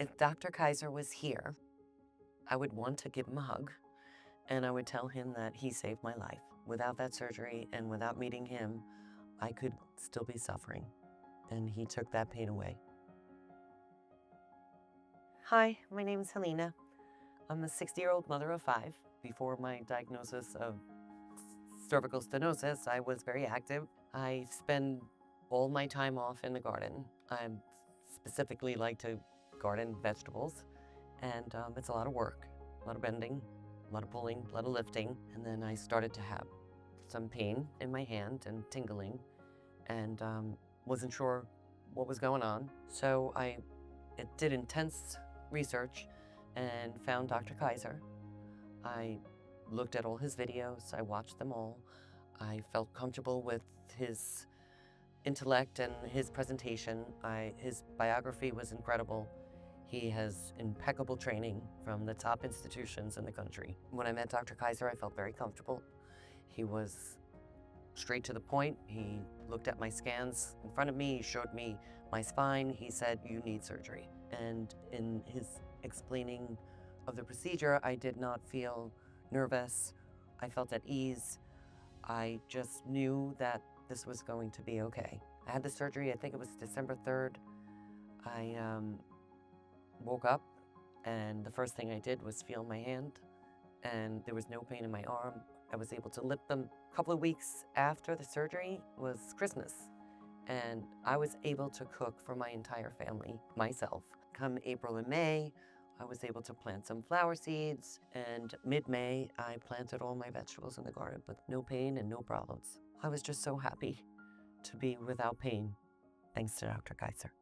If Dr. Kaiser was here, I would want to give him a hug, and I would tell him that he saved my life. Without that surgery and without meeting him, I could still be suffering, and he took that pain away. Hi, my name is Helena. I'm a 60-year-old mother of 5. Before my diagnosis of cervical stenosis, I was very active. I spend all my time off in the garden. I specifically like to garden vegetables, and it's a lot of work, a lot of bending, a lot of pulling, a lot of lifting. And then I started to have some pain in my hand and tingling, and wasn't sure what was going on. So I did intense research and found Dr. Kaiser. I looked at all his videos, I watched them all. I felt comfortable with his intellect and his presentation. His biography was incredible. He has impeccable training from the top institutions in the country. When I met Dr. Kaiser, I felt very comfortable. He was straight to the point. He looked at my scans in front of me, he showed me my spine, he said, "You need surgery." And in his explaining of the procedure, I did not feel nervous. I felt at ease. I just knew that this was going to be okay. I had the surgery, I think it was December 3rd. I woke up, and the first thing I did was feel my hand, and there was no pain in my arm. I was able to lift them. A couple of weeks after the surgery was Christmas, and I was able to cook for my entire family myself. Come April and May, I was able to plant some flower seeds, and mid-May, I planted all my vegetables in the garden with no pain and no problems. I was just so happy to be without pain, thanks to Dr. Kaiser.